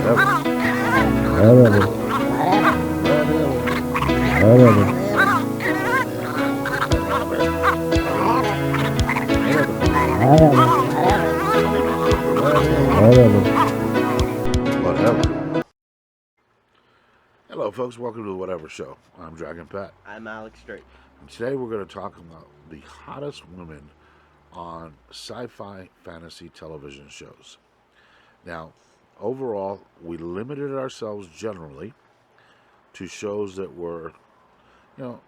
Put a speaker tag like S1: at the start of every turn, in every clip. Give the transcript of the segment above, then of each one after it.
S1: Whatever. Hello, folks. Welcome to the Whatever Show. I'm Dragon Pat.
S2: I'm Alex Drake.
S1: And today we're going to talk about the hottest women on sci-fi fantasy television shows. Now, overall, we limited ourselves generally to shows that were,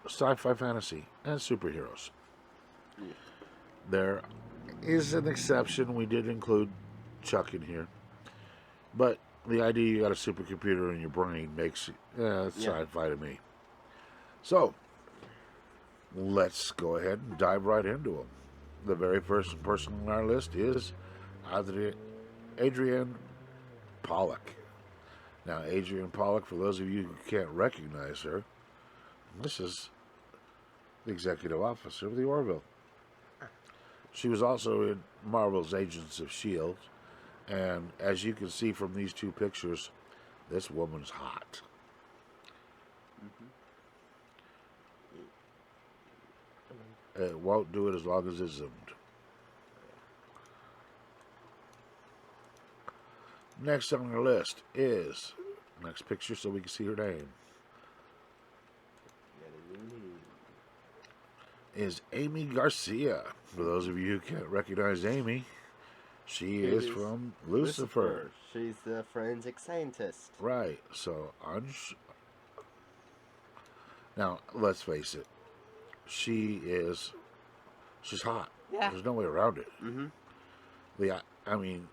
S1: sci-fi fantasy and superheroes.
S2: Yeah.
S1: There is an exception. We did include Chuck in here. But the idea you got a supercomputer in your brain makes it's sci-fi to me. So, let's go ahead and dive right into them. The very first person on our list is Adrienne Pollock. Now, Adrienne Pollock, for those of you who can't recognize her, this is the executive officer of the Orville. She was also in Marvel's Agents of S.H.I.E.L.D., and as you can see from these two pictures, this woman's hot. It won't do it as long as it's zoomed. Next on our list is, next picture so we can see her name, is Amy Garcia. For those of you who can't recognize Amy, she is from Lucifer.
S2: She's the forensic scientist.
S1: Right, so now, let's face it, she's hot.
S2: Yeah.
S1: There's no way around it.
S2: Mm-hmm.
S1: I mean,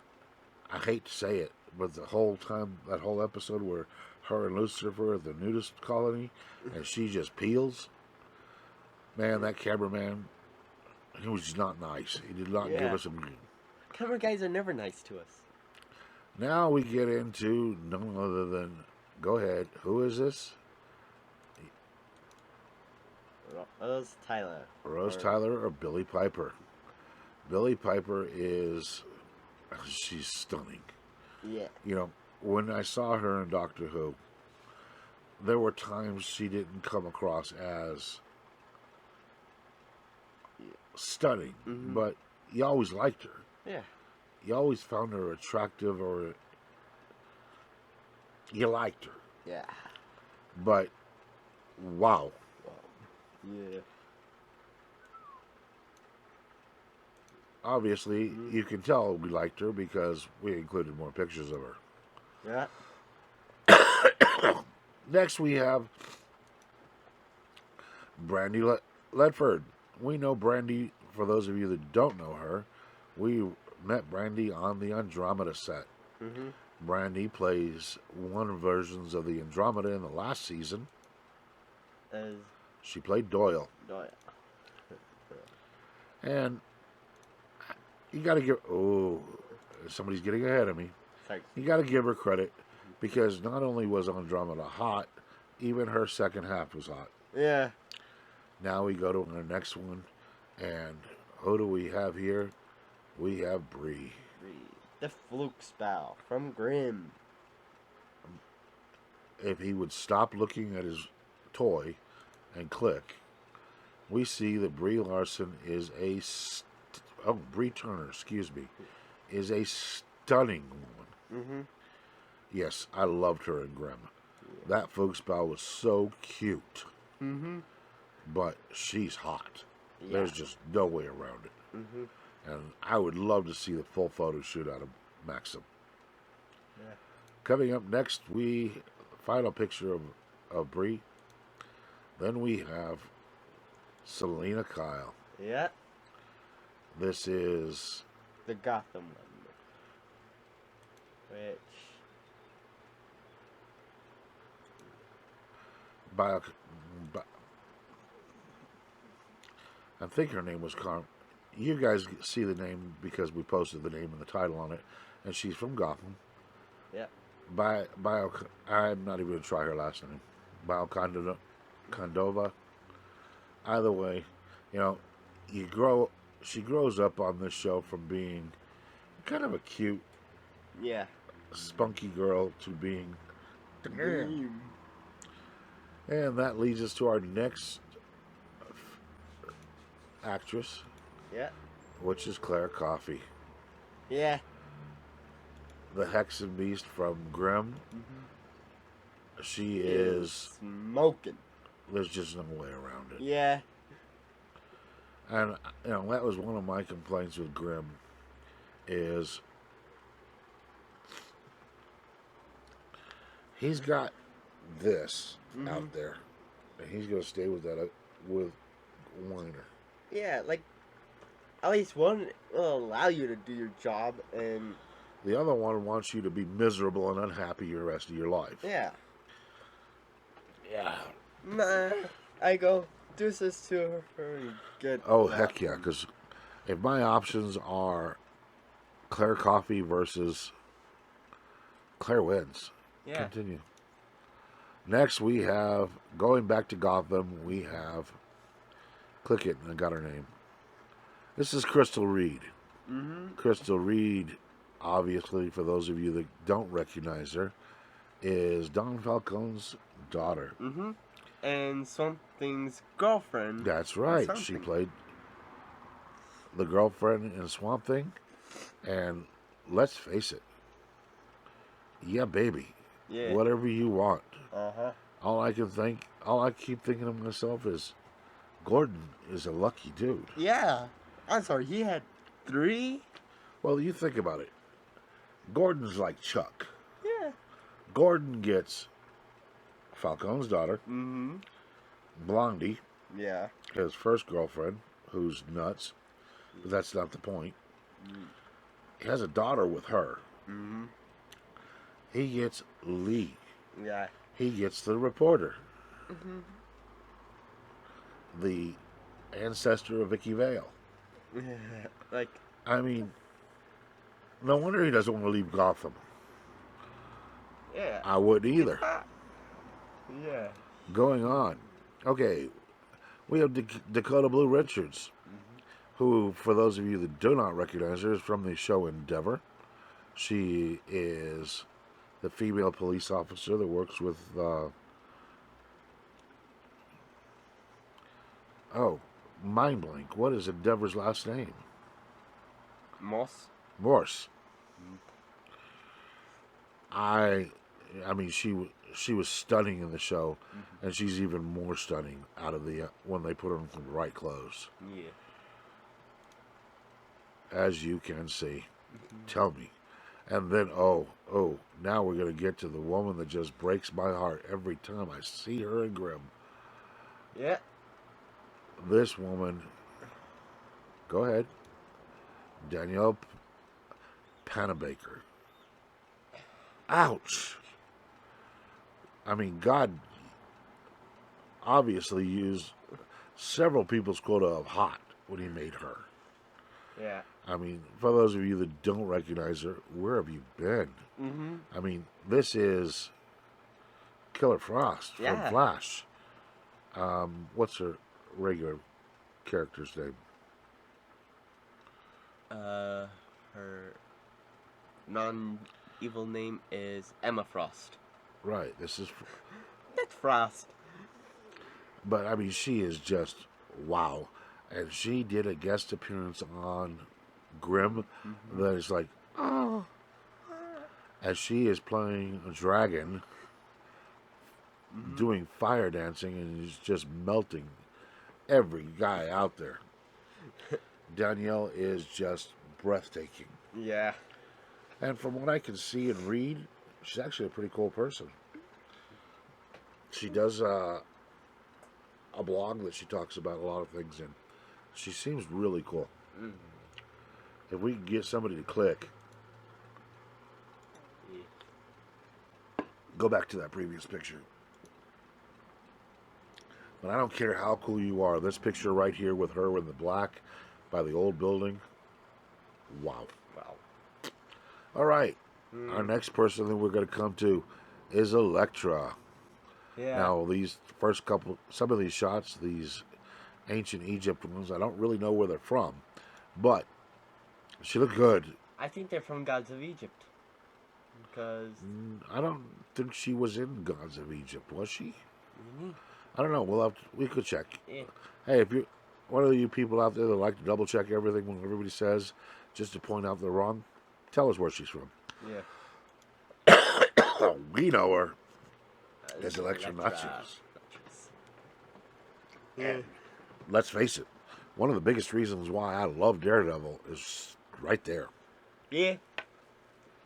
S1: I hate to say it, but the whole time, that whole episode where her and Lucifer at the nudist colony, and she just peels, man, that cameraman, he was just not nice. He did not give us a...
S2: Camera guys are never nice to us.
S1: Now we get into none other than, go ahead, who is this?
S2: Rose Tyler.
S1: Rose Tyler or Billie Piper. Billie Piper she's stunning.
S2: Yeah.
S1: When I saw her in Doctor Who, there were times she didn't come across as stunning, but you always liked her.
S2: Yeah.
S1: You always found her attractive, or you liked her.
S2: Yeah.
S1: But, wow.
S2: Yeah.
S1: Obviously, you can tell we liked her because we included more pictures of her.
S2: Yeah.
S1: Next, we have Brandy Ledford. We know Brandy, for those of you that don't know her, we met Brandy on the Andromeda set.
S2: Mm-hmm.
S1: Brandy plays one of the versions of the Andromeda in the last season. She played Doyle. And you got to give... Oh, somebody's getting ahead of me.
S2: Sorry.
S1: You got to give her credit, because not only was Andromeda hot, even her second half was hot.
S2: Yeah.
S1: Now we go to our next one, and who do we have here? We have Bree.
S2: The Fluke Spow from Grimm.
S1: If he would stop looking at his toy and click, we see that Brie Larson is Brie Turner, is a stunning woman.
S2: Mm-hmm.
S1: Yes, I loved her in Grimm. Yeah. That Fuchsbau was so cute.
S2: Mm-hmm.
S1: But she's hot.
S2: Yeah.
S1: There's just no way around it.
S2: Mm-hmm.
S1: And I would love to see the full photo shoot out of Maxim.
S2: Yeah.
S1: Coming up next, final picture of Brie. Then we have Selena Kyle.
S2: Yeah.
S1: This is
S2: the Gotham one, which
S1: I think her name was Carm. You guys see the name because we posted the name and the title on it, and she's from Gotham.
S2: Yeah.
S1: I'm not even going to try her last name. Condova. Either way, she grows up on this show from being kind of a cute, spunky girl to being the girl.
S2: Dream.
S1: And that leads us to our next actress,
S2: Yeah.
S1: which is Claire Coffey,
S2: Yeah.
S1: the Hexen Beast from Grimm. She is.
S2: Smoking.
S1: There's just no way around it.
S2: Yeah.
S1: And that was one of my complaints with Grimm, is he's got this out there, and he's gonna stay with that with Weiner.
S2: Yeah, like, at least one will allow you to do your job, and
S1: The other one wants you to be miserable and unhappy the rest of your life.
S2: yeah.
S1: Yeah.
S2: Nah, I go, deuces to her and get.
S1: Oh,
S2: that
S1: heck yeah,
S2: one.
S1: because if my options are Claire Coffey versus Claire wins.
S2: Yeah.
S1: Continue. Next, we have, going back to Gotham, we have, click it, and I got her name. This is Crystal Reed. Crystal Reed, obviously, for those of you that don't recognize her, is Don Falcone's daughter.
S2: And Something's girlfriend.
S1: That's right.
S2: Something.
S1: She played the girlfriend in Swamp Thing. And let's face it. Yeah, baby.
S2: Yeah.
S1: Whatever you want.
S2: Uh-huh.
S1: All I keep thinking to myself is, Gordon is a lucky dude.
S2: Yeah. I'm sorry, he had 3?
S1: Well, you think about it. Gordon's like Chuck.
S2: Yeah.
S1: Gordon gets Falcone's daughter, Blondie,
S2: Yeah.
S1: his first girlfriend, who's nuts, but that's not the point. He has a daughter with her. He gets Lee.
S2: Yeah.
S1: He gets the reporter. The ancestor of Vicky Vale.
S2: Like,
S1: I mean, no wonder he doesn't want to leave Gotham.
S2: yeah.
S1: I wouldn't either.
S2: Yeah.
S1: Going on. Okay, we have Dakota Blue Richards, who, for those of you that do not recognize her, is from the show Endeavor. She is the female police officer that works with, mind blank. What is Endeavor's last name?
S2: Moss.
S1: Morse. I mean, she was stunning in the show, and she's even more stunning out of the when they put her in the right clothes.
S2: Yeah.
S1: As you can see. Tell me. And then, now we're going to get to the woman that just breaks my heart every time I see her in Grimm.
S2: Yeah.
S1: This woman, go ahead, Danielle Panabaker. Ouch. I mean, God obviously used several people's quota of hot when he made her.
S2: Yeah.
S1: I mean, for those of you that don't recognize her, where have you been? I mean, this is Killer Frost from Flash. What's her regular character's name?
S2: Her non-evil name is Emma Frost.
S1: Right, this is...
S2: That's Frost.
S1: But, I mean, she is just wow. And she did a guest appearance on Grimm that is like, oh. As she is playing a dragon, doing fire dancing, and is just melting every guy out there. Danielle is just breathtaking.
S2: Yeah.
S1: And from what I can see and read, she's actually a pretty cool person. She does a blog that she talks about a lot of things in. She seems really cool. If we can get somebody to click, go back to that previous picture. But I don't care how cool you are. This picture right here with her in the black by the old building. Wow.
S2: Wow.
S1: All right. Our next person that we're going to come to is Elektra.
S2: Yeah.
S1: Now, these first couple, some of these shots, these ancient Egypt ones, I don't really know where they're from, but she looked good.
S2: I think they're from Gods of Egypt. Because
S1: I don't think she was in Gods of Egypt, was she?
S2: mm-hmm.
S1: I don't know. We could check.
S2: Yeah.
S1: Hey, if you one of you people out there that like to double check everything when everybody says, just to point out they're wrong, tell us where she's from.
S2: Yeah.
S1: We know her
S2: This
S1: as
S2: is
S1: Electra
S2: Electra.
S1: Nachos.
S2: Yeah.
S1: And let's face it, one of the biggest reasons why I love Daredevil is right there.
S2: Yeah.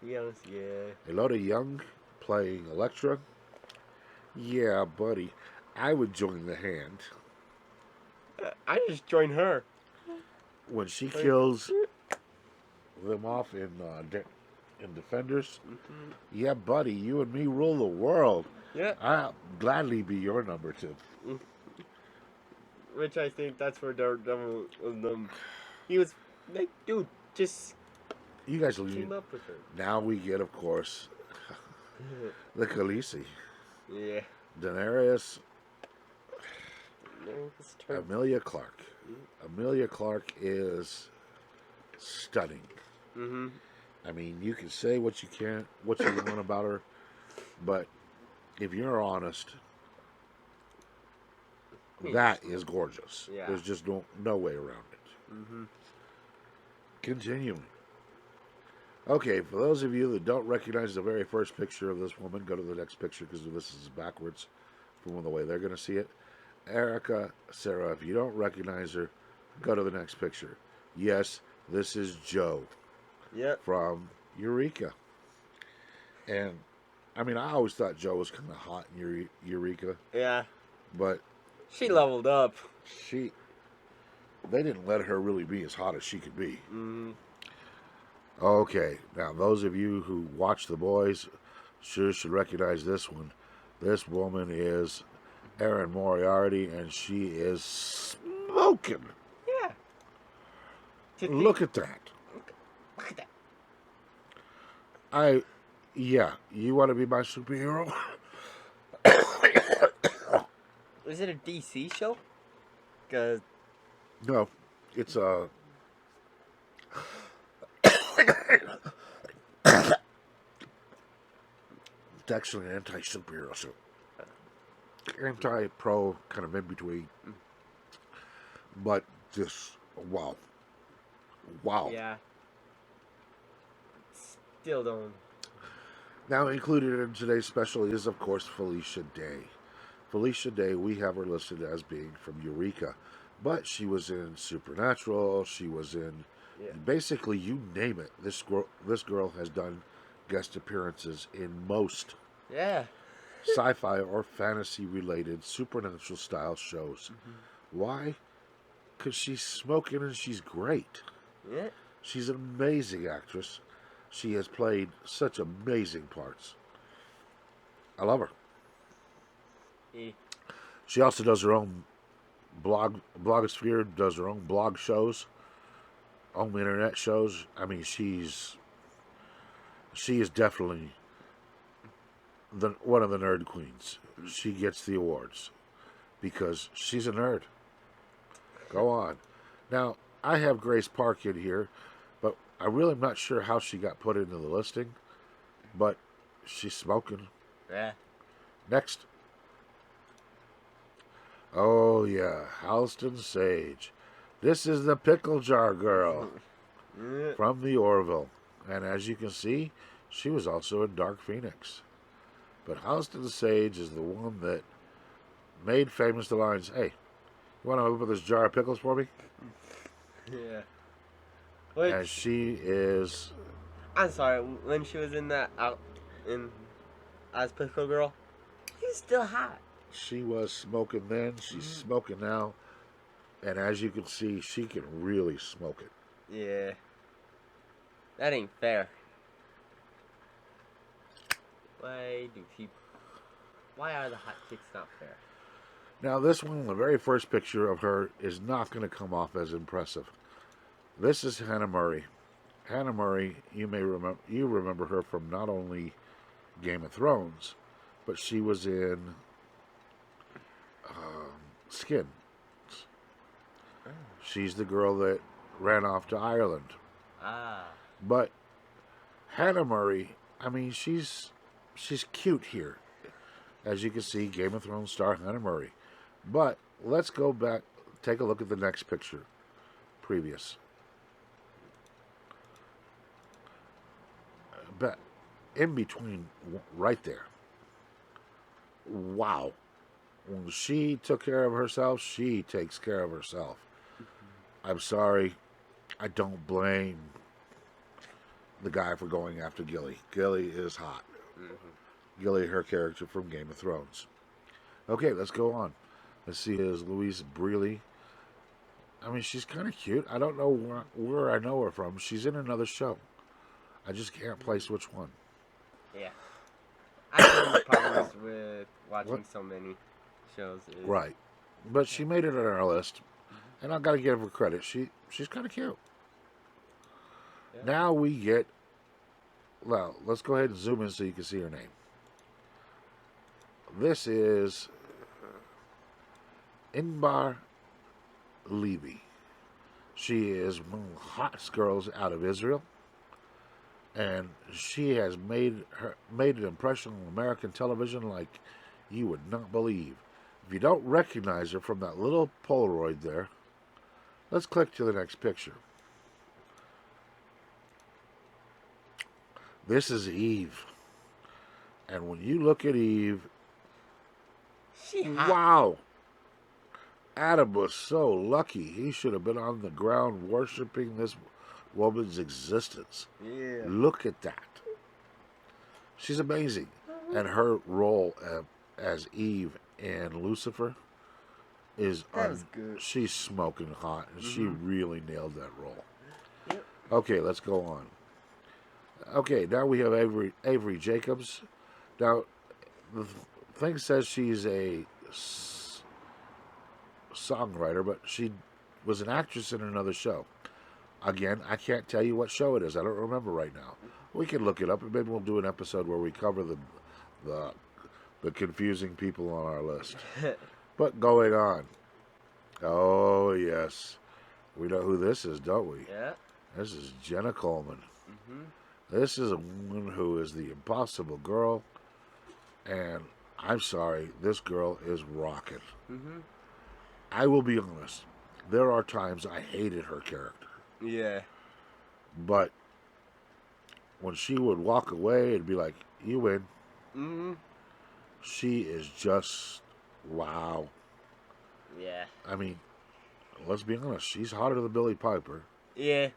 S2: Yes, yeah.
S1: Elota Young playing Electra. Yeah, buddy, I would join the hand.
S2: I just joined her.
S1: When she
S2: Like,
S1: kills them off in Defenders,
S2: mm-hmm.
S1: yeah, buddy, you and me rule the world.
S2: Yeah.
S1: I'll gladly be your number two.
S2: Which I think that's where Daredevil was he was like, dude, just
S1: You guys
S2: team
S1: leave.
S2: up with her.
S1: Now we get, of course, the Khaleesi.
S2: Yeah.
S1: Daenerys,
S2: No, it's turn.
S1: Amelia Clark. Amelia Clark is stunning.
S2: Mm-hmm.
S1: I mean, you can say what you want about her, but if you're honest, that is gorgeous.
S2: Yeah.
S1: There's just no way around it.
S2: Mm-hmm.
S1: Continuing. Okay, for those of you that don't recognize the very first picture of this woman, go to the next picture because this is backwards from the way they're going to see it. Erica, Sarah, if you don't recognize her, go to the next picture. Yes, this is Joe.
S2: Yep.
S1: From Eureka. And, I mean, I always thought Joe was kind of hot in Eureka.
S2: Yeah.
S1: But
S2: she leveled up.
S1: They didn't let her really be as hot as she could be.
S2: Mm-hmm.
S1: Okay, now those of you who watch The Boys sure should recognize this one. This woman is Erin Moriarty, and she is smoking.
S2: Yeah.
S1: Look at that.
S2: Look at that.
S1: You want to be my superhero?
S2: Is it a DC show? Cause
S1: No, it's a. It's actually an anti-superhero show. Anti-pro, kind of in between. But just, wow. Wow.
S2: yeah. Still don't.
S1: Now, included in today's special is, of course, Felicia Day. Felicia Day, we have her listed as being from Eureka. But she was in Supernatural. She was in basically, you name it. This girl has done guest appearances in most sci-fi or fantasy-related supernatural style shows. Mm-hmm. Why? Because she's smoking and she's great.
S2: Yeah.
S1: She's an amazing actress. She has played such amazing parts. I love her.
S2: Yeah.
S1: She also does her own blogosphere, does her own blog shows, own internet shows. I mean, she is definitely one of the nerd queens. She gets the awards because she's a nerd. Go on. Now, I have Grace Park in here, but I really am not sure how she got put into the listing, but she's smoking.
S2: Yeah.
S1: Next. Oh, yeah, Halston Sage. This is the pickle jar girl from the Orville. And as you can see, she was also in Dark Phoenix. But Halston Sage is the one that made famous the lines, "Hey, you want to open this jar of pickles for me?"
S2: Yeah.
S1: And she is...
S2: I'm sorry, when she was in that as Pickle Girl, she was still hot.
S1: She was smoking then, she's smoking now. And as you can see, she can really smoke it.
S2: Yeah. That ain't fair. Why are the hot chicks not fair?
S1: Now, this one, the very first picture of her, is not going to come off as impressive. This is Hannah Murray. Hannah Murray, you remember her from not only Game of Thrones, but she was in Skin. She's the girl that ran off to Ireland.
S2: Ah.
S1: But Hannah Murray, I mean, she's cute here. As you can see, Game of Thrones star Hannah Murray. But let's go back, take a look at the next picture. Previous. But in between, right there. Wow. When she took care of herself, she takes care of herself. I'm sorry. I don't blame the guy for going after Gilly. Gilly is hot. Gilly, her character from Game of Thrones. Okay, let's go on. Let's see, is Louise Brealey. I mean, she's kind of cute. I don't know where I know her from. She's in another show. I just can't place which one.
S2: Yeah. I have problems with watching
S1: What?
S2: so many shows.
S1: Right. But she made it on our list. And I've got to give her credit. She's kind of cute.
S2: Yeah.
S1: Now we get... Well, let's go ahead and zoom in so you can see her name. This is Inbar Levy. She is one of the hottest girls out of Israel. And she has made an impression on American television like you would not believe. If you don't recognize her from that little Polaroid there, let's click to the next picture. This is Eve. And when you look at Eve, wow. Adam was so lucky. He should have been on the ground worshiping this woman's existence.
S2: Yeah.
S1: Look at that. She's amazing. And her role as Eve and Lucifer is...
S2: That was good.
S1: She's smoking hot, and she really nailed that role.
S2: Yep.
S1: Okay, let's go on. Okay, now we have Avery Jacobs. Now, the thing says she's a songwriter, but she was an actress in another show. Again, I can't tell you what show it is. I don't remember right now. We can look it up, and maybe we'll do an episode where we cover the confusing people on our list. But going on. Oh, yes. We know who this is, don't we?
S2: Yeah.
S1: This is Jenna Coleman.
S2: Mm-hmm.
S1: This is a woman who is the impossible girl, and I'm sorry, this girl is rocking.
S2: Mm-hmm.
S1: I will be honest. There are times I hated her character.
S2: Yeah.
S1: But when she would walk away and be like, you win.
S2: Mm-hmm.
S1: She is just, wow.
S2: Yeah.
S1: I mean, let's be honest. She's hotter than Billie Piper.
S2: Yeah.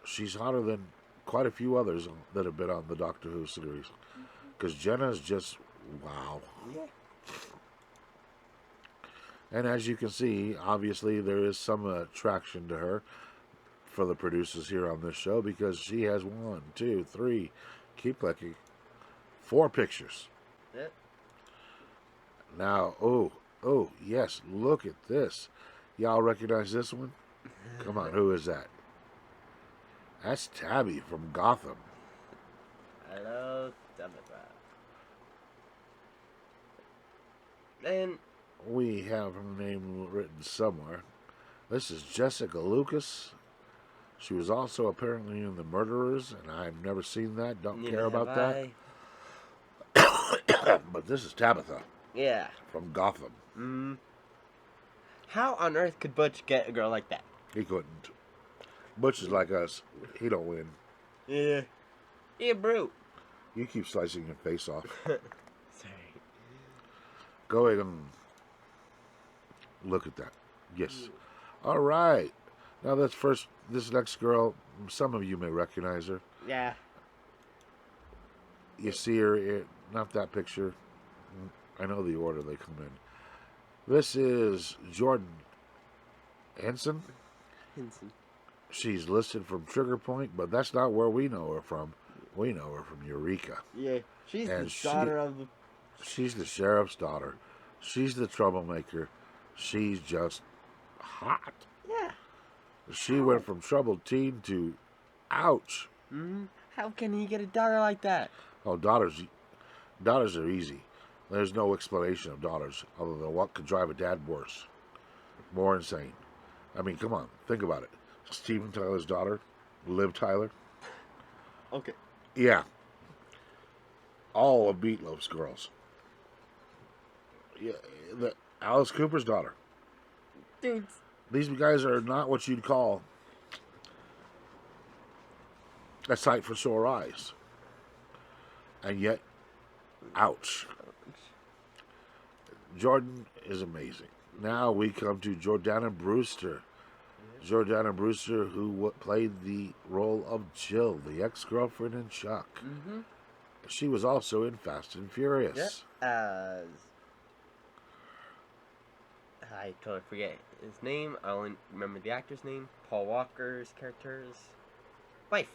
S1: She's hotter than quite a few others that have been on the Doctor Who series. Because Jenna's just, wow.
S2: Yeah.
S1: And as you can see, obviously there is some attraction to her for the producers here on this show because she has 1, 2, 3, keep clicking, 4 pictures.
S2: Yep.
S1: Now, oh, yes, look at this. Y'all recognize this one? Come on, who is that? That's Tabby from Gotham.
S2: Hello, Democrat. And
S1: We have her name written somewhere. This is Jessica Lucas. She was also apparently in The Murderers, and I've never seen that. Don't care about that. But this is Tabitha.
S2: Yeah.
S1: From Gotham.
S2: Mm. How on earth could Butch get a girl like that?
S1: He couldn't. Butch is like us. He don't win.
S2: Yeah. Yeah, bro.
S1: You keep slicing your face off.
S2: Sorry.
S1: Go ahead and look at that. Yes. All right. Now this next girl, some of you may recognize her.
S2: Yeah.
S1: You see her, not that picture. I know the order they come in. This is Jordan Henson. She's listed from Trigger Point, but that's not where we know her from. We know her from Eureka.
S2: Yeah. She's
S1: And
S2: the daughter of the...
S1: She's the sheriff's daughter. She's the troublemaker. She's just hot.
S2: Yeah.
S1: She went from troubled teen to ouch.
S2: Mm-hmm. How can he get a daughter like that?
S1: Oh, daughters are easy. There's no explanation of daughters other than what could drive a dad worse. More insane. I mean, come on. Think about it. Steven Tyler's daughter, Liv Tyler.
S2: Okay.
S1: Yeah, all of Meatloaf's girls. Yeah, Alice Cooper's daughter.
S2: Dude,
S1: These guys are not what you'd call a sight for sore eyes. And yet, ouch. Jordan is amazing. Now we come to Jordana Brewster. Jordana Brewster, who played the role of Jill, the ex-girlfriend in Chuck.
S2: Mm-hmm.
S1: She was also in Fast and Furious.
S2: As I totally forget his name. I only remember the actor's name. Paul Walker's character's wife.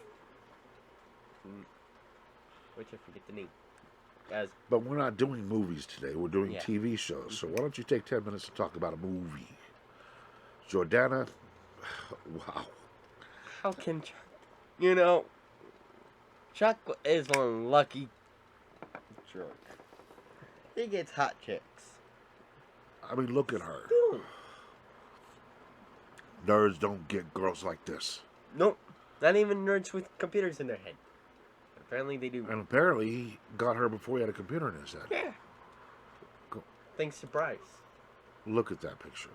S2: Which I forget the name. As
S1: But we're not doing movies today. We're doing
S2: Yeah.
S1: TV shows. So why don't you take 10 minutes to talk about a movie? Jordana, wow.
S2: how can Chuck? You know, Chuck is one lucky jerk. He gets hot chicks.
S1: I mean, look at her.
S2: Ooh.
S1: Nerds don't get girls like this.
S2: Nope. Not even nerds with computers in their head. Apparently they do.
S1: And apparently he got her before he had a computer in his head.
S2: Yeah.
S1: Go.
S2: Thanks to Bryce.
S1: Look at that picture.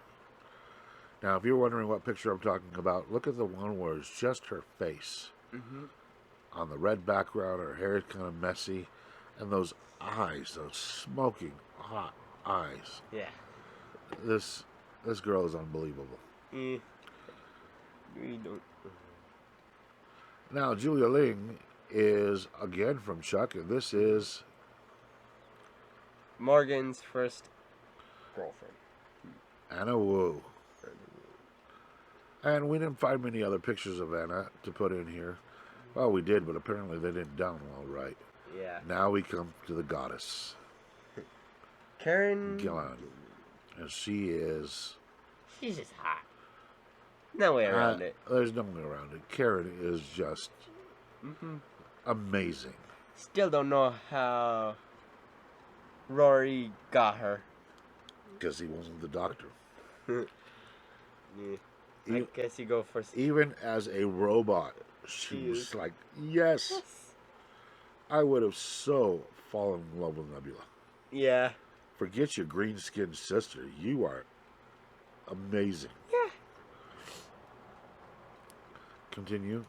S1: Now, if you're wondering what picture I'm talking about, look at the one where it's just her face.
S2: Mm-hmm.
S1: On the red background, her hair is kind of messy. And those eyes, those smoking hot eyes.
S2: Yeah.
S1: This girl is unbelievable.
S2: We don't.
S1: Now, Julia Ling is again from Chuck, and this is
S2: Morgan's first girlfriend.
S1: Anna Wu. And we didn't find many other pictures of Anna to put in here. Well, we did, but apparently they didn't download right.
S2: Yeah.
S1: Now we come to the goddess,
S2: Karen
S1: Gillan. And she is...
S2: She's just hot. No way around it.
S1: There's no way around it. Karen is just amazing.
S2: Still don't know how Rory got her.
S1: Because he wasn't the doctor.
S2: Yeah. I guess you go first.
S1: Even as a robot, she was like, yes. I would have so fallen in love with Nebula.
S2: Yeah.
S1: Forget your green-skinned sister. You are amazing.
S2: Yeah.
S1: Continue.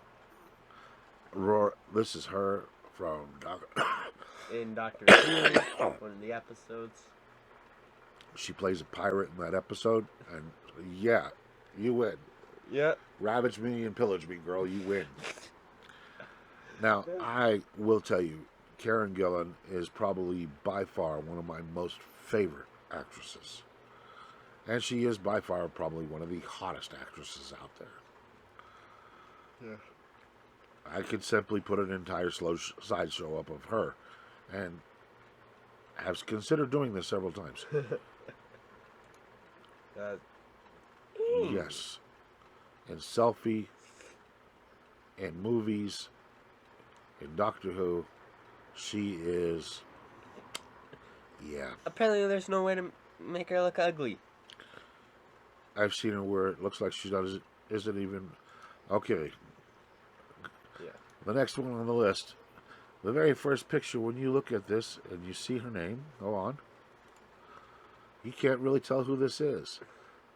S1: This is her from
S2: In Doctor Who, one of the episodes.
S1: She plays a pirate in that episode, and yeah, you win.
S2: Yeah.
S1: Ravage me and pillage me, girl. You win. Now, I will tell you, Karen Gillan is probably by far one of my most favorite actresses. And she is by far probably one of the hottest actresses out there.
S2: Yeah.
S1: I could simply put an entire sideshow up of her, and have considered doing this several times. Yes. In Selfie, in movies, in Doctor Who, she is, yeah.
S2: Apparently there's no way to make her look ugly.
S1: I've seen her where it looks like she isn't even, okay.
S2: Yeah.
S1: The next one on the list, the very first picture, when you look at this and you see her name, go on, you can't really tell who this is.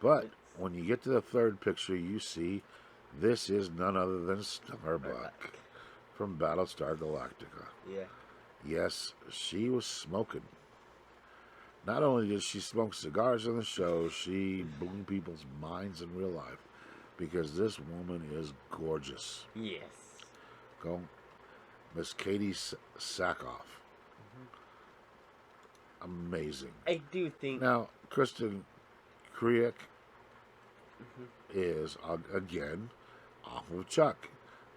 S1: But when you get to the third picture, you see this is none other than Starbuck from Battlestar Galactica.
S2: Yeah.
S1: Yes, she was smoking. Not only did she smoke cigars on the show, she blew people's minds in real life because this woman is gorgeous.
S2: Yes.
S1: Go, Miss Katie Sackhoff. Amazing.
S2: I do think.
S1: Now, Kristen Kriek is, again, off of Chuck.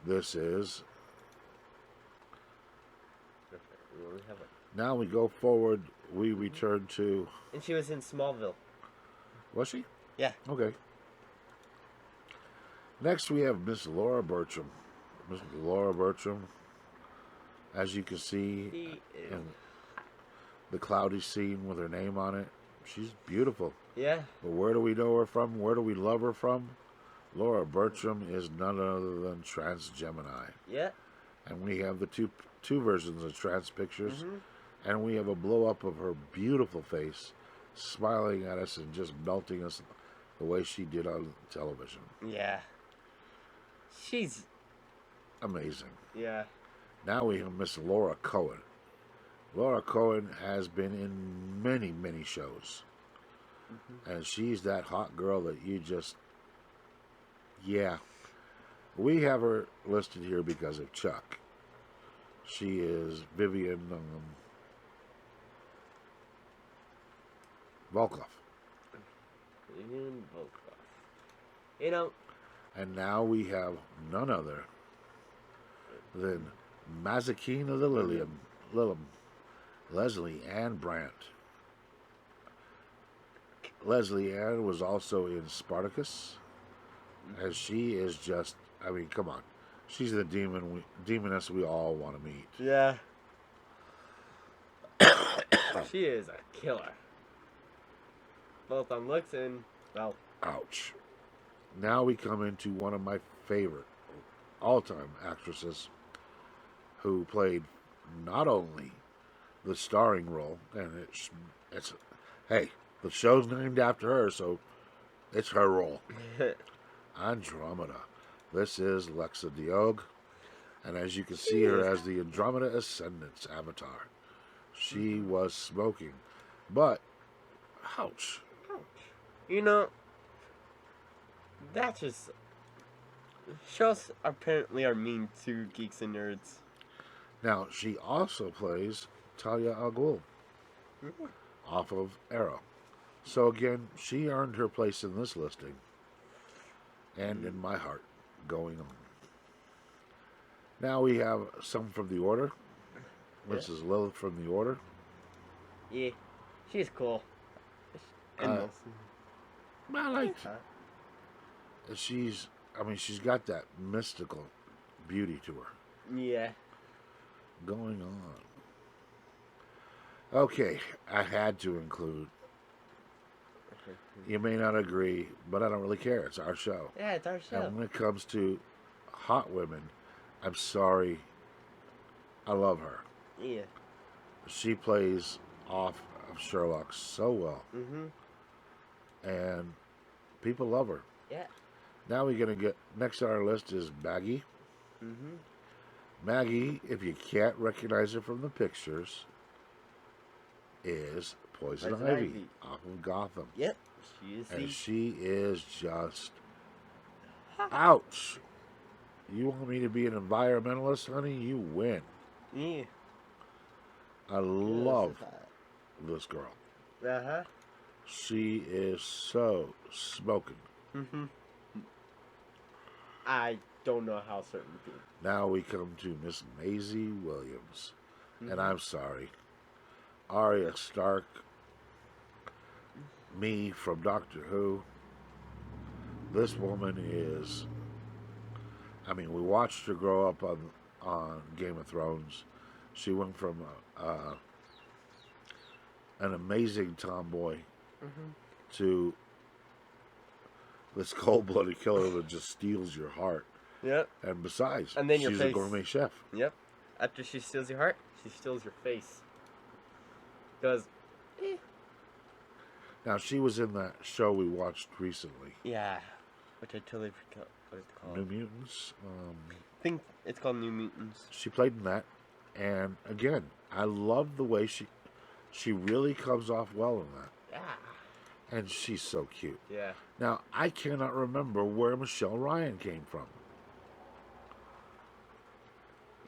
S1: This is... Now we go forward. We return to...
S2: And she was in Smallville.
S1: Was she?
S2: Yeah.
S1: Okay. Next we have Miss Laura Bertram. Miss Laura Bertram, as you can see in the cloudy scene with her name on it, she's beautiful.
S2: Yeah.
S1: But where do we know her from? Where do we love her from? Laura Bertram is none other than Trans Gemini.
S2: Yeah.
S1: And we have the two two versions of trans pictures,
S2: Mm-hmm.
S1: and we have a blow up of her beautiful face, smiling at us and just melting us the way she did on television.
S2: Yeah. She's
S1: Amazing.
S2: yeah.
S1: Now we have Miss Laura Cohen. Laura Cohen has been in many, many shows.
S2: Mm-hmm.
S1: And she's that hot girl that you just, yeah. We have her listed here because of Chuck. She is Vivian Volkov.
S2: In Volkov. You know.
S1: And now we have none other than Mazikeen of the Lilium, Leslie Ann Brandt. Leslie Ann was also in Spartacus, and she is just, I mean, come on. She's the demoness we all want to meet.
S2: Yeah. She is a killer. Both on looks and, well.
S1: Ouch. Now we come into one of my favorite all-time actresses who played not only the starring role, and it's hey, the show's named after her, so it's her role. Andromeda. This is Lexa Diog, and as you can see her as the Andromeda Ascendant's avatar. She was smoking, but ouch.
S2: You know, that just shows apparently are mean to geeks and nerds.
S1: Now she also plays Talia al Ghul off of Arrow. So again, she earned her place in this listing and in my heart going on. Now we have some from the Order. This is Lilith from the Order.
S2: Yeah, she's cool. And
S1: I liked her. She's got that mystical beauty to her.
S2: Yeah.
S1: Going on. Okay, I had to include. You may not agree, but I don't really care. It's our show.
S2: Yeah, it's our show.
S1: And when it comes to hot women, I'm sorry. I love her.
S2: Yeah.
S1: She plays off of Sherlock so well.
S2: Mm-hmm.
S1: And people love her.
S2: Yeah.
S1: Now we're going to get, next on our list is Maggie.
S2: Mm-hmm.
S1: Maggie, if you can't recognize her from the pictures, is Poison Ivy off of Gotham.
S2: Yep. She is.
S1: And she is just, ouch. You want me to be an environmentalist, honey? You win.
S2: Yeah.
S1: I love this girl.
S2: Uh-huh.
S1: She is so smoking.
S2: Mm-hmm. I don't know how certain people.
S1: Now we come to Miss Maisie Williams. And I'm sorry. Arya Stark, me from Doctor Who. This woman is, I mean, we watched her grow up on Game of Thrones. She went from an amazing tomboy to this cold-blooded killer that just steals your heart.
S2: Yep.
S1: And besides,
S2: and then
S1: she's
S2: your face.
S1: a gourmet chef.
S2: Yep. After she steals your heart, she steals your face. Because,
S1: Now, she was in that show we watched recently.
S2: yeah. Which I totally forgot what it's called.
S1: New Mutants.
S2: I think it's called New Mutants.
S1: She played in that. And again, I love the way she really comes off well in that.
S2: Yeah.
S1: And she's so cute.
S2: Yeah.
S1: Now, I cannot remember where Michelle Ryan came from.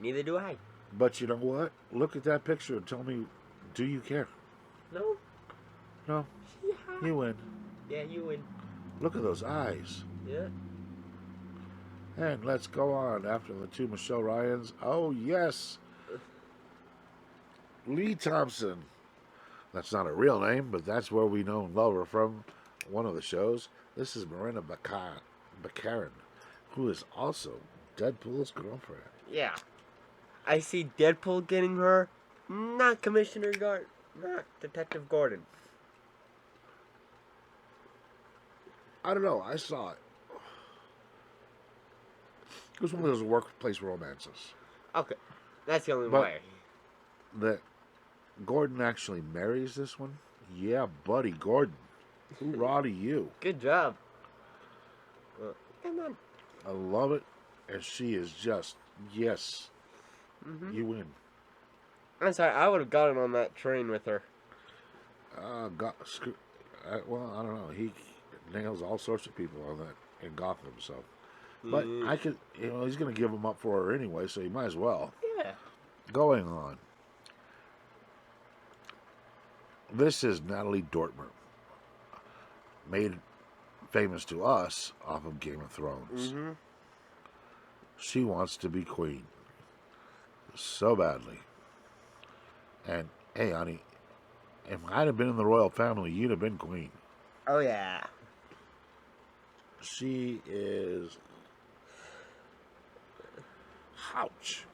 S2: Neither do I.
S1: But you know what? Look at that picture and tell me, do you care?
S2: No.
S1: No.
S2: Yeah.
S1: You win.
S2: Yeah, you win.
S1: Look at those eyes.
S2: Yeah.
S1: And let's go on after the two Michelle Ryans. Oh, yes. Lee Thompson. That's not a real name, but that's where we know and love her from one of the shows. This is Miranda Baccarin, who is also Deadpool's girlfriend.
S2: Yeah. I see Deadpool getting her, not Commissioner Gordon, not Detective Gordon.
S1: I don't know. I saw it. It was one of those workplace romances.
S2: Okay. That's the only
S1: But
S2: way.
S1: that Gordon actually marries this one? Yeah, buddy, Gordon. Hoorah to you.
S2: Good job. Come on.
S1: I love it. And she is just, yes, you win.
S2: I'm sorry, I would have gotten on that train with her.
S1: Well, I don't know. He nails all sorts of people on that in Gotham, so. But I could, he's going to give them up for her anyway, so he might as well.
S2: Yeah.
S1: Going on. This is Natalie Dortmer, made famous to us off of Game of Thrones. She wants to be queen so badly. And, hey, honey, if I'd have been in the royal family, you'd have been queen.
S2: Oh, yeah.
S1: She is... Ouch.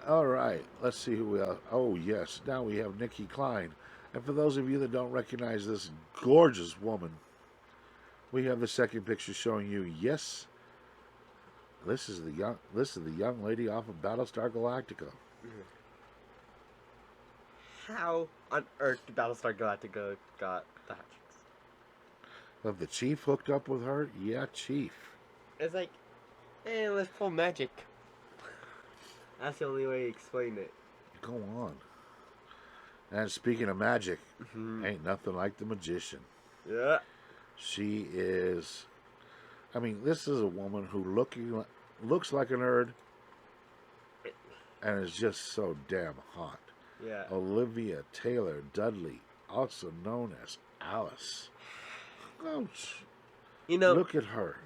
S1: All right, let's see who we have. Oh, yes, now we have Nikki Klein. And for those of you that don't recognize this gorgeous woman, we have the second picture showing you, yes, this is the young lady off of Battlestar Galactica.
S2: How on earth did Battlestar Galactica got the hatchets?
S1: Have the Chief hooked up with her? Yeah, Chief.
S2: It's like, hey, let's pull magic. That's the only way you explain it.
S1: Go on. And speaking of magic, ain't nothing like the magician.
S2: Yeah.
S1: She is... I mean, this is a woman who looks like a nerd and is just so damn hot.
S2: Yeah.
S1: Olivia Taylor Dudley, also known as Alice. Ouch.
S2: You know,
S1: Look at her.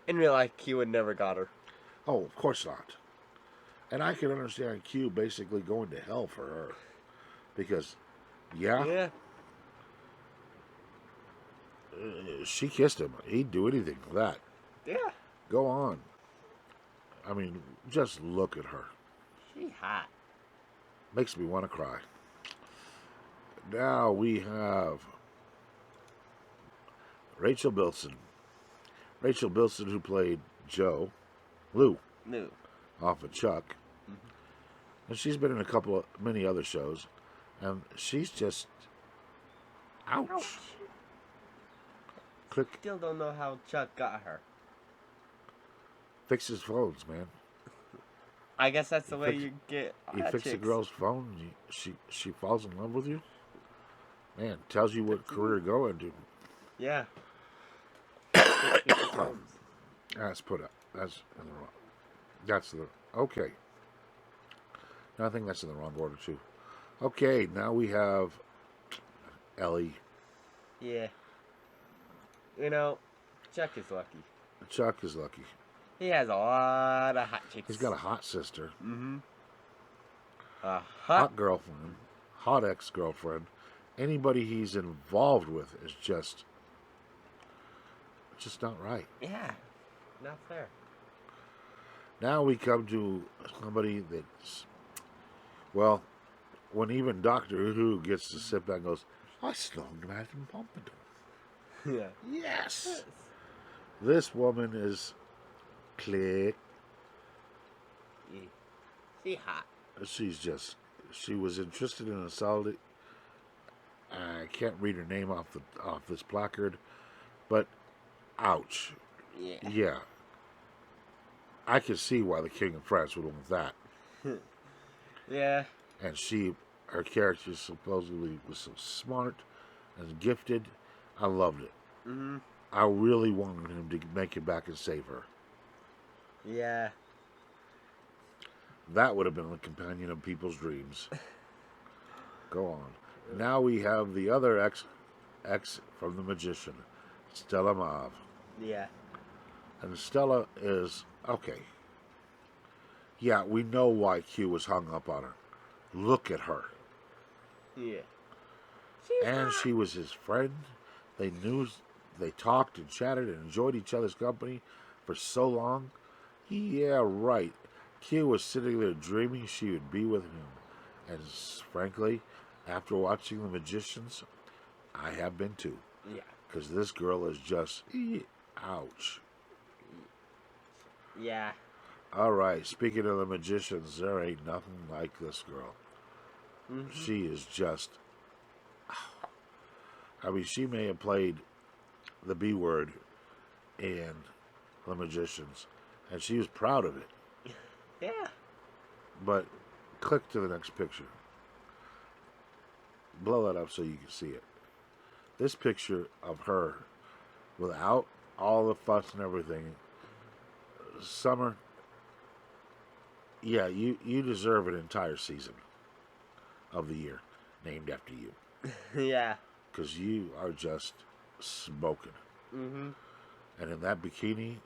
S2: in real life, Q would never got her.
S1: Oh, of course not. And I can understand Q basically going to hell for her. Because,
S2: Yeah.
S1: She kissed him. He'd do anything for that.
S2: Yeah.
S1: Go on. I mean, just look at her.
S2: She hot.
S1: Makes me want to cry. Now we have Rachel Bilson. Rachel Bilson, who played Lou,
S2: No.
S1: off of Chuck. And she's been in a couple of many other shows. And she's just... Ouch. Click.
S2: Still don't know how Chuck got her.
S1: Fixes phones, man.
S2: I guess that's the way you get
S1: You
S2: hot
S1: fix a
S2: chicks.
S1: girl's phone, she falls in love with you. Man, tells you what career to go into.
S2: Yeah.
S1: That's put up. That's in the wrong. That's the okay. No, I think that's in the wrong order too. Okay, now we have Ellie.
S2: Yeah. You know, Chuck is lucky.
S1: Chuck is lucky.
S2: He has a lot of hot chicks.
S1: He's got a hot sister,
S2: A
S1: hot girlfriend, hot ex-girlfriend. Anybody he's involved with is just not right.
S2: Yeah. Not fair.
S1: Now we come to somebody that's, well, when even Doctor Who gets to sit back and goes, I slung Madame Pompadour.
S2: Yeah.
S1: Yes. This woman is click.
S2: Yeah. She hot.
S1: She was interested in a solid. I can't read her name off this placard, but ouch.
S2: Yeah.
S1: Yeah. I can see why the King of France would want that.
S2: Yeah.
S1: And her character supposedly was so smart and gifted. I loved it. I really wanted him to make it back and save her.
S2: Yeah.
S1: That would have been the companion of people's dreams. Go on. Now we have the other ex from the magician, Stella Mav.
S2: Yeah.
S1: And Stella is, okay. Yeah, we know why Q was hung up on her. Look at her.
S2: Yeah.
S1: And she was his friend. They talked and chatted and enjoyed each other's company for so long. Yeah, right. Q was sitting there dreaming she would be with him. And frankly, after watching The Magicians, I have been too.
S2: Yeah.
S1: Because this girl is just, ouch.
S2: Yeah.
S1: All right. Speaking of the magicians, there ain't nothing like this girl.
S2: Mm-hmm.
S1: She is just. I mean, she may have played the B word in the magicians, and she was proud of it.
S2: Yeah.
S1: But click to the next picture. Blow that up so you can see it. This picture of her without all the fuss and everything. Summer, yeah, you deserve an entire season of the year named after you
S2: Yeah.
S1: because you are just smoking.
S2: Mm-hmm.
S1: And in that bikini,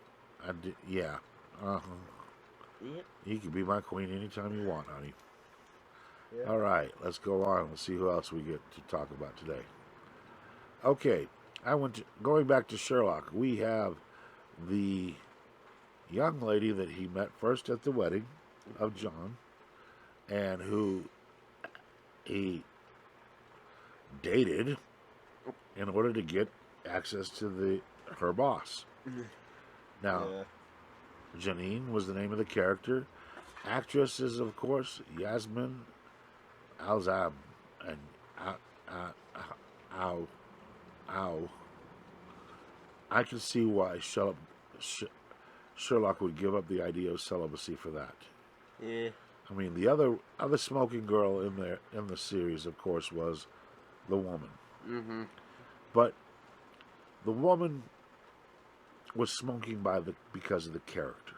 S1: yeah, uh-huh.
S2: Yep.
S1: You can be my queen anytime you want, honey.
S2: Yep.
S1: All right, let's go on. Let's see who else we get to talk about today. Okay, going back to Sherlock. We have the young lady that he met first at the wedding of John, and who he dated in order to get access to her boss. Now,
S2: Yeah.
S1: Janine was the name of the character. Actress is, of course, Yasmin Alzab and Ow. Ow. I can see why Sherlock would give up the idea of celibacy for that.
S2: Yeah.
S1: I mean, the other smoking girl in the series, of course, was the woman.
S2: Mm-hmm.
S1: But the woman was smoking because of the character.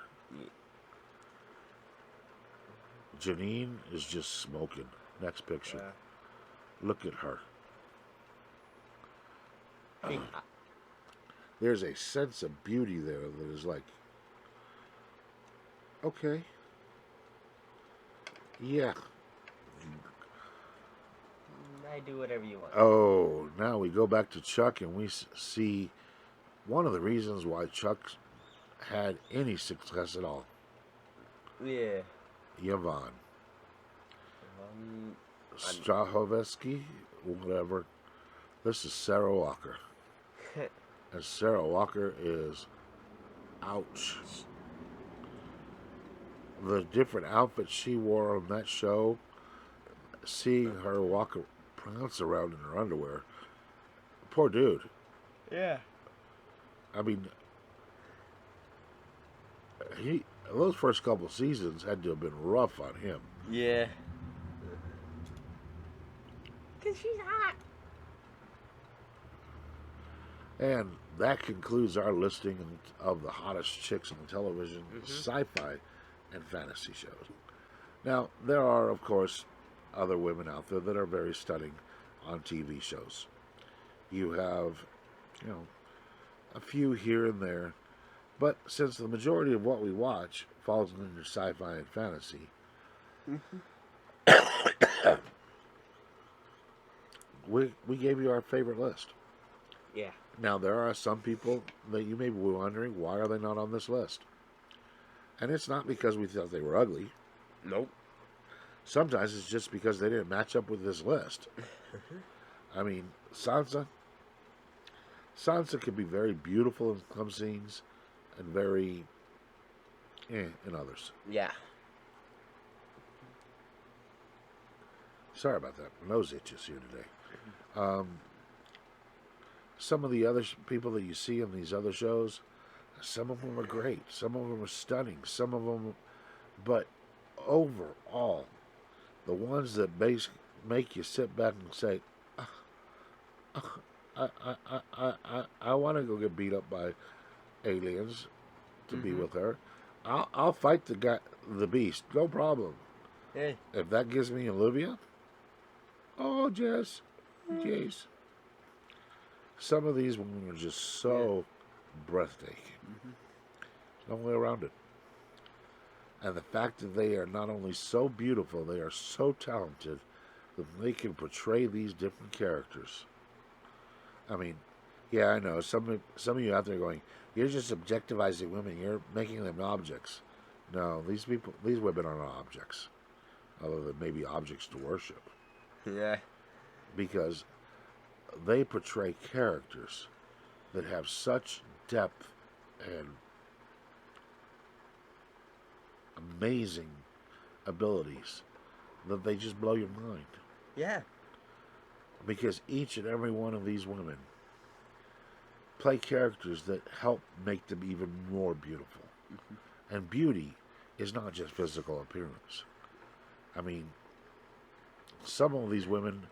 S1: Janine is just smoking. Next picture.
S2: Yeah.
S1: Look at her.
S2: See,
S1: There's a sense of beauty there that is like, okay, yeah.
S2: I do whatever you want.
S1: Oh, now we go back to Chuck and we see one of the reasons why Chuck had any success at all.
S2: Yeah.
S1: Yvonne.
S2: Um,
S1: Strahovski, whatever. This is Sarah Walker. And Sarah Walker is, ouch. The different outfits she wore on that show, seeing her prance around in her underwear, poor dude.
S2: yeah.
S1: I mean, those first couple seasons had to have been rough on him.
S2: Yeah. Cause she's hot.
S1: And that concludes our listing of the hottest chicks on television, sci-fi, and fantasy shows. Now, there are, of course, other women out there that are very stunning on TV shows. You have, a few here and there, but since the majority of what we watch falls under sci-fi and fantasy, we gave you our favorite list.
S2: Yeah.
S1: Now, there are some people that you may be wondering, why are they not on this list? And it's not because we thought they were ugly.
S2: Nope.
S1: Sometimes it's just because they didn't match up with this list. I mean, Sansa can be very beautiful in some scenes and very in others.
S2: Yeah.
S1: Sorry about that. My nose itches here today. Some of the other people that you see in these other shows, some of them are great. Some of them are stunning. Some of them, but overall, the ones that make you sit back and say, I want to go get beat up by aliens to be with her. I'll fight the beast, no problem.
S2: Hey.
S1: If that gives me Olivia, oh, Jess, Jace. Some of these women are just so breathtaking. No way around it. And the fact that they are not only so beautiful, they are so talented that they can portray these different characters. I mean, yeah, I know. Some of you out there going, you're just objectivizing women. You're making them objects. No, these women are not objects, other than maybe objects to worship.
S2: Yeah.
S1: Because they portray characters that have such depth and amazing abilities that they just blow your mind.
S2: Yeah.
S1: Because each and every one of these women play characters that help make them even more beautiful. And beauty is not just physical appearance. I mean, some of these women,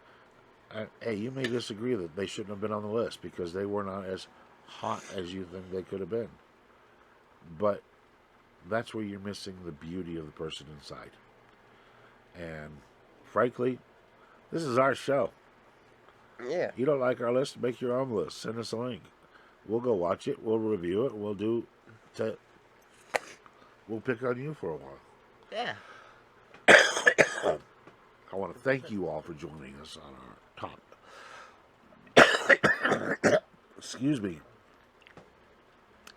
S1: hey, you may disagree that they shouldn't have been on the list because they were not as hot as you think they could have been. But that's where you're missing the beauty of the person inside. And frankly, this is our show.
S2: Yeah.
S1: You don't like our list? Make your own list. Send us a link. We'll go watch it. We'll review it. We'll pick on you for a while.
S2: Yeah.
S1: I want to thank you all for joining us on our top. Excuse me.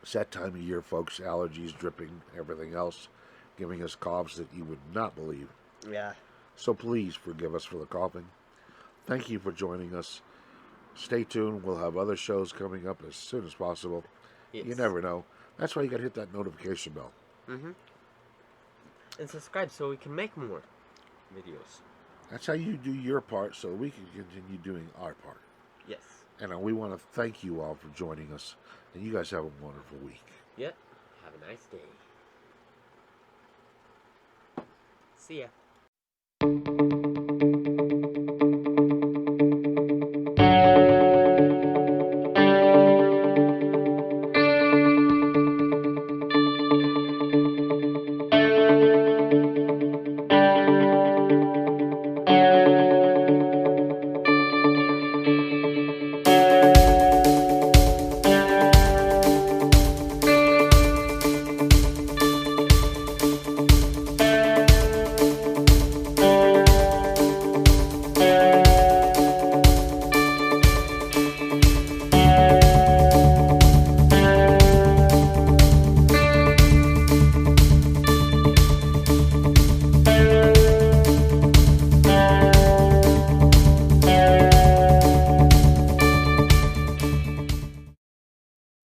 S1: It's that time of year, folks. Allergies, dripping, everything else, giving us coughs that you would not believe.
S2: Yeah.
S1: So please forgive us for the coughing. Thank you for joining us. Stay tuned. We'll have other shows coming up as soon as possible.
S2: Yes.
S1: You never know. That's why you got to hit that notification bell.
S2: Mm-hmm. And subscribe so we can make more videos.
S1: That's how you do your part so we can continue doing our part.
S2: Yes.
S1: And we want to thank you all for joining us. And you guys have a wonderful week.
S2: Yep. Have a nice day. See ya.